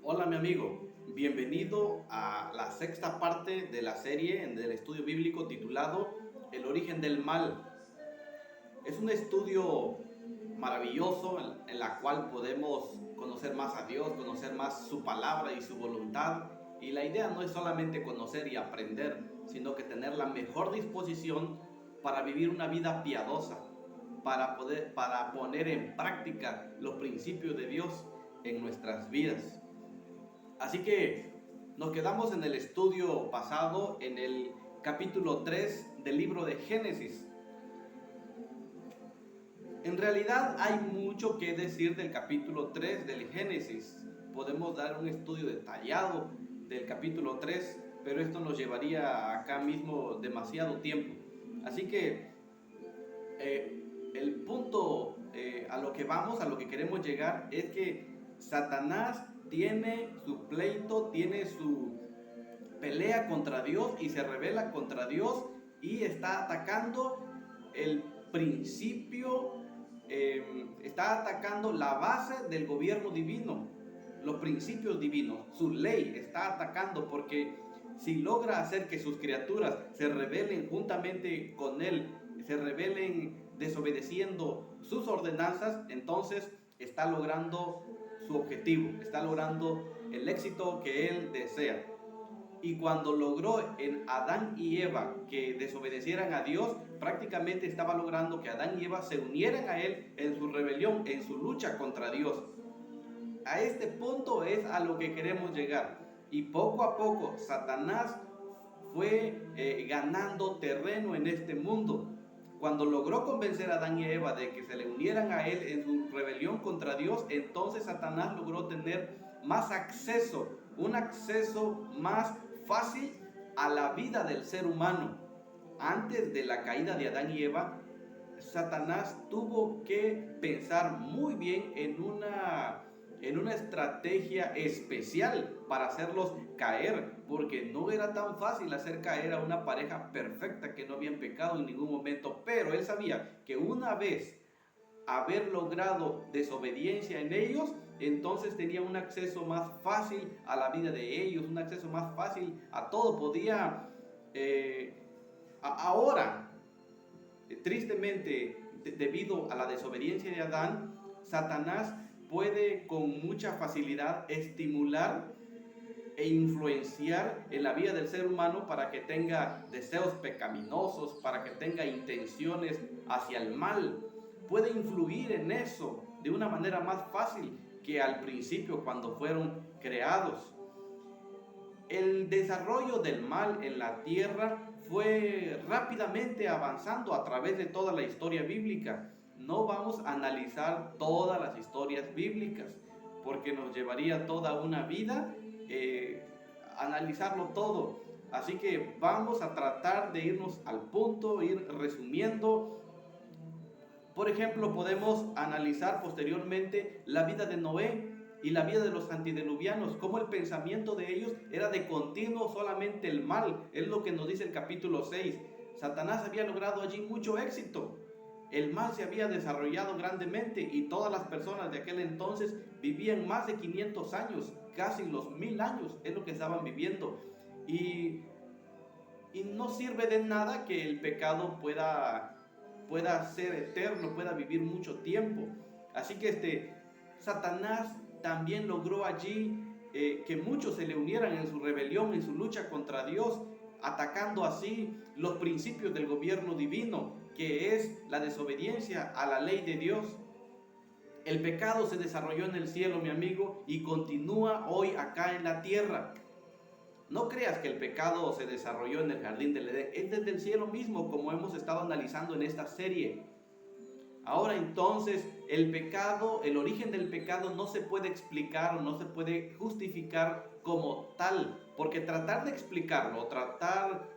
Hola mi amigo, bienvenido a la sexta parte de la serie del estudio bíblico titulado El origen del mal. Es un estudio maravilloso en la cual podemos conocer más a Dios, conocer más su palabra y su voluntad. Y la idea no es solamente conocer y aprender, sino que tener la mejor disposición para vivir una vida piadosa, para poner en práctica los principios de Dios en nuestras vidas. Así que nos quedamos en el estudio pasado, en el capítulo 3 del libro de Génesis. En realidad hay mucho que decir del capítulo 3 del Génesis. Podemos dar un estudio detallado del capítulo 3, pero esto nos llevaría acá mismo demasiado tiempo. Así que el punto a lo que vamos, a lo que queremos llegar, es que Satanás tiene su pleito, tiene su pelea contra Dios y se rebela contra Dios y está atacando el principio, está atacando la base del gobierno divino, los principios divinos, su ley está atacando, porque si logra hacer que sus criaturas se rebelen juntamente con él, se rebelen desobedeciendo sus ordenanzas, entonces está logrando su objetivo, está logrando el éxito que él desea. Y cuando logró en Adán y Eva que desobedecieran a Dios, prácticamente estaba logrando que Adán y Eva se unieran a él en su rebelión, en su lucha contra Dios. A este punto es a lo que queremos llegar. Y poco a poco Satanás fue ganando terreno en este mundo. Cuando logró convencer a Adán y Eva de que se le unieran a él en su rebelión contra Dios, entonces Satanás logró tener más acceso, un acceso más fácil a la vida del ser humano. Antes de la caída de Adán y Eva, Satanás tuvo que pensar muy bien en una estrategia especial para hacerlos caer, porque no era tan fácil hacer caer a una pareja perfecta que no habían pecado en ningún momento, pero él sabía que una vez haber logrado desobediencia en ellos, entonces tenía un acceso más fácil a la vida de ellos, un acceso más fácil a todo. Podía, ahora, tristemente, debido a la desobediencia de Adán, Satanás puede con mucha facilidad estimular e influenciar en la vida del ser humano para que tenga deseos pecaminosos, para que tenga intenciones hacia el mal. Puede influir en eso de una manera más fácil que al principio cuando fueron creados. El desarrollo del mal en la tierra fue rápidamente avanzando a través de toda la historia bíblica. No vamos a analizar todas las historias bíblicas, porque nos llevaría toda una vida analizarlo todo. Así que vamos a tratar de irnos al punto, ir resumiendo. Por ejemplo, podemos analizar posteriormente la vida de Noé y la vida de los antediluvianos, cómo el pensamiento de ellos era de continuo solamente el mal. Es lo que nos dice el capítulo 6. Satanás había logrado allí mucho éxito. El mal se había desarrollado grandemente y todas las personas de aquel entonces vivían más de 500 años, casi los 1000 años, es lo que estaban viviendo. Y no sirve de nada que el pecado pueda ser eterno, pueda vivir mucho tiempo. Así que Satanás también logró allí que muchos se le unieran en su rebelión, en su lucha contra Dios, atacando así los principios del gobierno divino, que es la desobediencia a la ley de Dios. El pecado se desarrolló en el cielo, mi amigo, y continúa hoy acá en la tierra. No creas que el pecado se desarrolló en el jardín del Edén, es desde el cielo mismo, como hemos estado analizando en esta serie. Ahora entonces, el pecado, el origen del pecado no se puede explicar o no se puede justificar como tal, porque tratar de explicarlo, tratar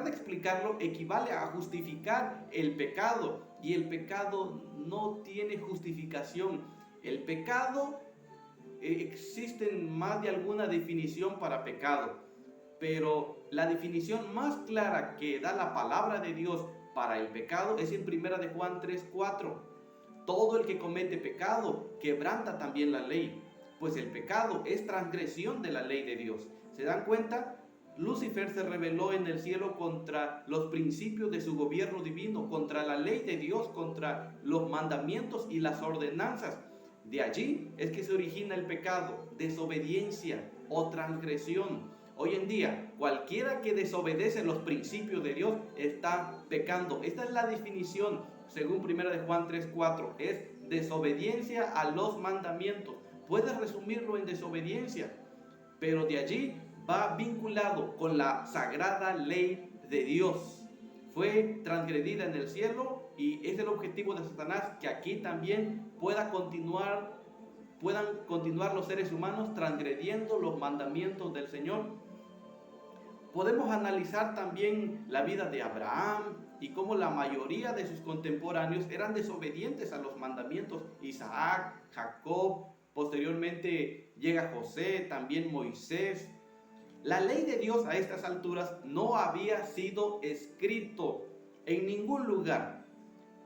de explicarlo equivale a justificar el pecado, y el pecado no tiene justificación. El pecado, existen más de alguna definición para pecado, pero la definición más clara que da la palabra de Dios para el pecado es en 1 de Juan 3:4. Todo el que comete pecado quebranta también la ley, Pues el pecado es transgresión de la ley de Dios. ¿Se dan cuenta? Lucifer se rebeló en el cielo contra los principios de su gobierno divino, contra la ley de Dios, contra los mandamientos y las ordenanzas. De allí es que se origina el pecado, desobediencia o transgresión. Hoy en día, cualquiera que desobedece los principios de Dios está pecando. Esta es la definición, según 1 de Juan 3:4, es desobediencia a los mandamientos. Puedes resumirlo en desobediencia, pero de allí va vinculado con la sagrada ley de Dios. Fue transgredida en el cielo y es el objetivo de Satanás que aquí también puedan continuar los seres humanos transgrediendo los mandamientos del Señor. Podemos analizar también la vida de Abraham y cómo la mayoría de sus contemporáneos eran desobedientes a los mandamientos. Isaac, Jacob, posteriormente llega José, también Moisés. La ley de Dios a estas alturas no había sido escrito en ningún lugar,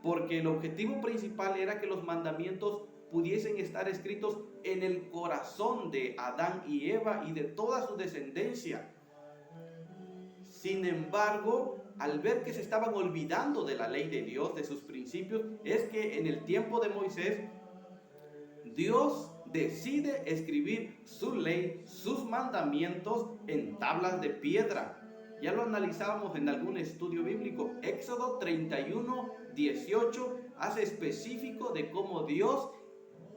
porque el objetivo principal era que los mandamientos pudiesen estar escritos en el corazón de Adán y Eva y de toda su descendencia. Sin embargo, al ver que se estaban olvidando de la ley de Dios, de sus principios, es que en el tiempo de Moisés, Dios decide escribir su ley, sus mandamientos en tablas de piedra. Ya lo analizábamos en algún estudio bíblico. Éxodo 31:18 hace específico de cómo Dios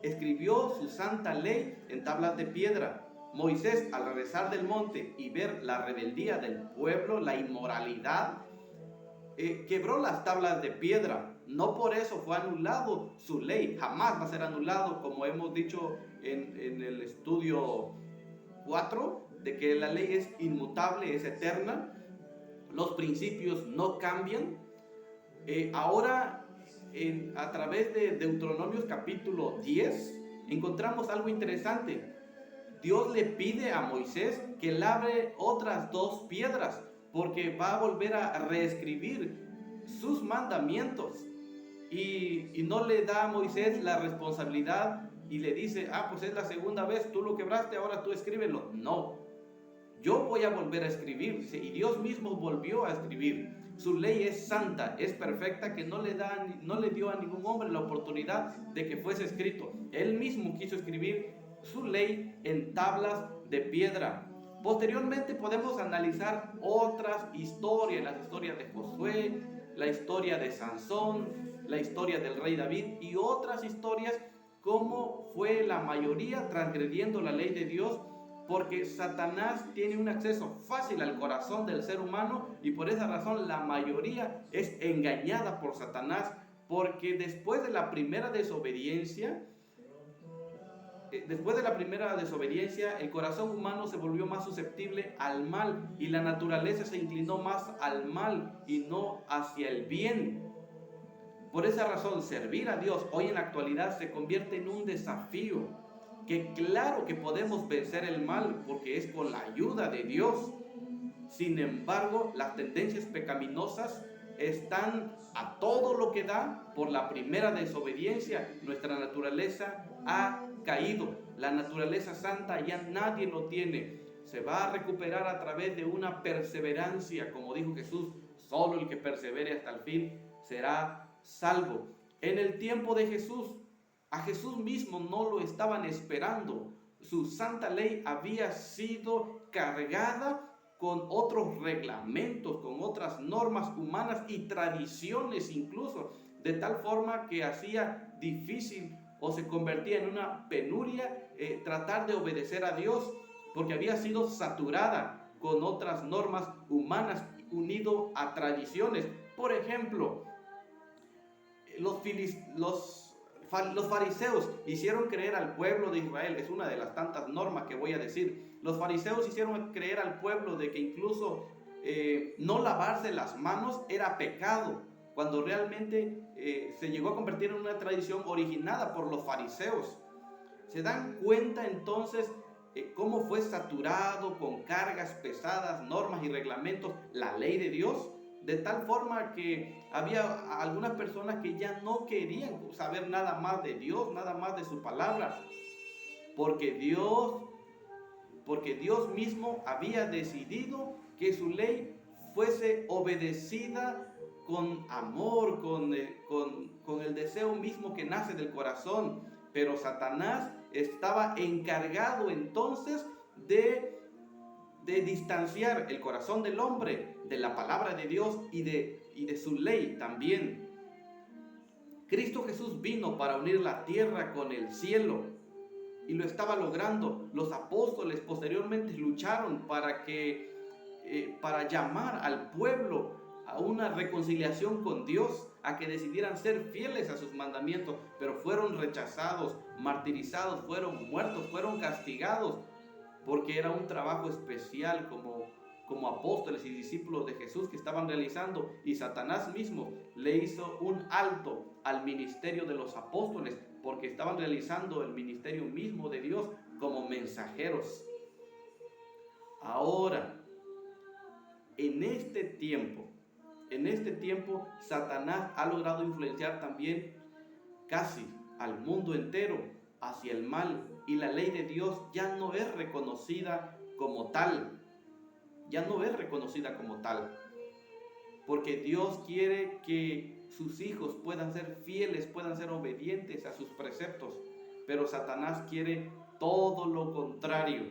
escribió su santa ley en tablas de piedra. Moisés, al regresar del monte y ver la rebeldía del pueblo, la inmoralidad, quebró las tablas de piedra. No por eso fue anulado su ley, jamás va a ser anulado, como hemos dicho en el estudio 4, de que la ley es inmutable, es eterna, los principios no cambian. Ahora, a través de Deuteronomios capítulo 10, encontramos algo interesante. Dios le pide a Moisés que labre otras 2 piedras, porque va a volver a reescribir sus mandamientos. Y no le da a Moisés la responsabilidad y le dice, pues es la segunda vez, tú lo quebraste, ahora tú escríbelo. No, yo voy a volver a escribir. Y Dios mismo volvió a escribir. Su ley es santa, es perfecta, que no le dio a ningún hombre la oportunidad de que fuese escrito. Él mismo quiso escribir su ley en tablas de piedra. Posteriormente podemos analizar otras historias, las historias de Josué, la historia de Sansón, la historia del rey David y otras historias, como fue la mayoría transgrediendo la ley de Dios, porque Satanás tiene un acceso fácil al corazón del ser humano y por esa razón la mayoría es engañada por Satanás, porque después de la primera desobediencia, el corazón humano se volvió más susceptible al mal y la naturaleza se inclinó más al mal y no hacia el bien. Por esa razón, servir a Dios hoy en la actualidad se convierte en un desafío, que claro que podemos vencer el mal porque es con la ayuda de Dios. Sin embargo, las tendencias pecaminosas están a todo lo que da por la primera desobediencia. Nuestra naturaleza ha caído. La naturaleza santa ya nadie lo tiene. Se va a recuperar a través de una perseverancia, como dijo Jesús, solo el que persevere hasta el fin será salvo. En el tiempo de Jesús, a Jesús mismo no lo estaban esperando. Su santa ley había sido cargada con otros reglamentos, con otras normas humanas y tradiciones incluso, de tal forma que hacía difícil o se convertía en una penuria tratar de obedecer a Dios, porque había sido saturada con otras normas humanas unido a tradiciones. Por ejemplo, los fariseos hicieron creer al pueblo de Israel, es una de las tantas normas que voy a decir, los fariseos hicieron creer al pueblo de que incluso no lavarse las manos era pecado, cuando realmente se llegó a convertir en una tradición originada por los fariseos. ¿Se dan cuenta entonces cómo fue saturado con cargas pesadas, normas y reglamentos la ley de Dios? De tal forma que había algunas personas que ya no querían saber nada más de Dios, nada más de su palabra. porque Dios mismo había decidido que su ley fuese obedecida con amor, con el deseo mismo que nace del corazón. Pero Satanás estaba encargado entonces de distanciar el corazón del hombre de la palabra de Dios y de su ley también. Cristo Jesús vino para unir la tierra con el cielo y lo estaba logrando. Los apóstoles posteriormente lucharon para llamar al pueblo a una reconciliación con Dios, a que decidieran ser fieles a sus mandamientos, pero fueron rechazados, martirizados, fueron muertos, fueron castigados, porque era un trabajo especial como apóstoles y discípulos de Jesús que estaban realizando, y Satanás mismo le hizo un alto al ministerio de los apóstoles, porque estaban realizando el ministerio mismo de Dios como mensajeros. Ahora, en este tiempo, Satanás ha logrado influenciar también casi al mundo entero hacia el mal, y la ley de Dios ya no es reconocida como tal. Porque Dios quiere que sus hijos puedan ser fieles, puedan ser obedientes a sus preceptos. Pero Satanás quiere todo lo contrario.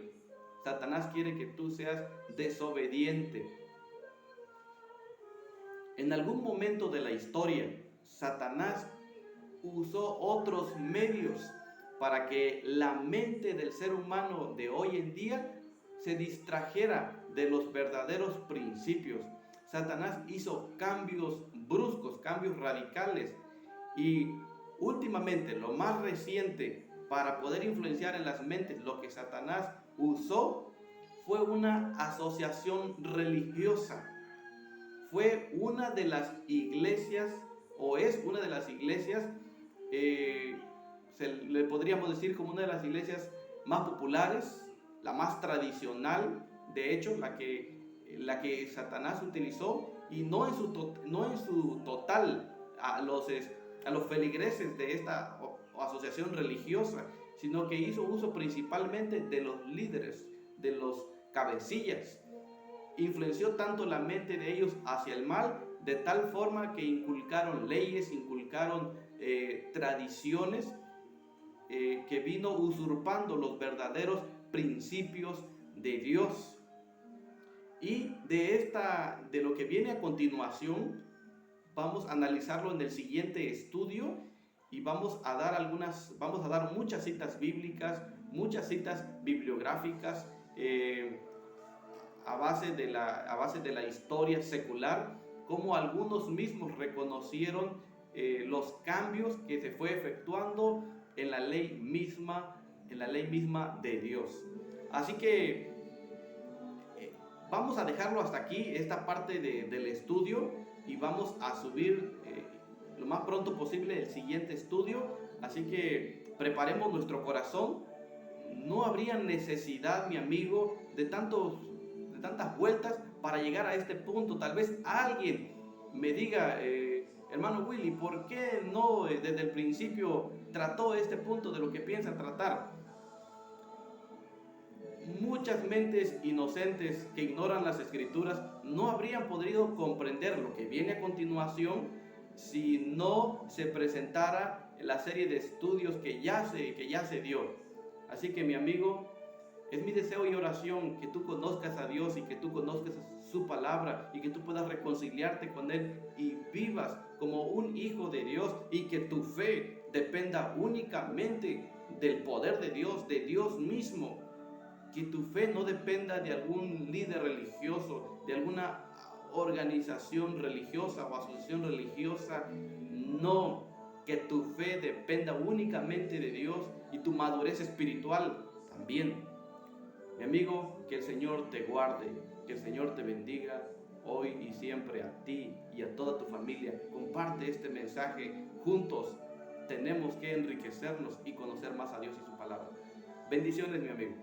Satanás quiere que tú seas desobediente. En algún momento de la historia, Satanás usó otros medios para que la mente del ser humano de hoy en día se distrajera de los verdaderos principios. Satanás hizo cambios bruscos, cambios radicales, y últimamente, lo más reciente para poder influenciar en las mentes, lo que Satanás usó fue una asociación religiosa. Fue una de las iglesias, o es una de las iglesias, le podríamos decir como una de las iglesias más populares, la más tradicional, de hecho, la que Satanás utilizó, y no en su total a los feligreses de esta asociación religiosa, sino que hizo uso principalmente de los líderes, de los cabecillas. Influenció tanto la mente de ellos hacia el mal, de tal forma que inculcaron leyes, inculcaron tradiciones, que vino usurpando los verdaderos principios de Dios. Y de lo que viene a continuación, vamos a analizarlo en el siguiente estudio, y vamos a dar muchas citas bíblicas, muchas citas bibliográficas, a base de la historia secular, como algunos mismos reconocieron los cambios que se fue efectuando en la ley misma de Dios. Así que vamos a dejarlo hasta aquí, esta parte del estudio, y vamos a subir lo más pronto posible el siguiente estudio. Así que preparemos nuestro corazón. No habría necesidad, mi amigo, de tantas vueltas para llegar a este punto. Tal vez alguien me diga, hermano Willy, ¿por qué no desde el principio trató este punto de lo que piensa tratar? Muchas mentes inocentes que ignoran las escrituras no habrían podido comprender lo que viene a continuación si no se presentara la serie de estudios que ya se dio. Así que, mi amigo, es mi deseo y oración que tú conozcas a Dios y que tú conozcas su palabra y que tú puedas reconciliarte con Él y vivas como un hijo de Dios, y que tu fe dependa únicamente del poder de Dios mismo. Que tu fe no dependa de algún líder religioso, de alguna organización religiosa o asociación religiosa. No, que tu fe dependa únicamente de Dios, y tu madurez espiritual también. Mi amigo, que el Señor te guarde, que el Señor te bendiga hoy y siempre, a ti y a toda tu familia. Comparte este mensaje. Juntos tenemos que enriquecernos y conocer más a Dios y su palabra. Bendiciones, mi amigo.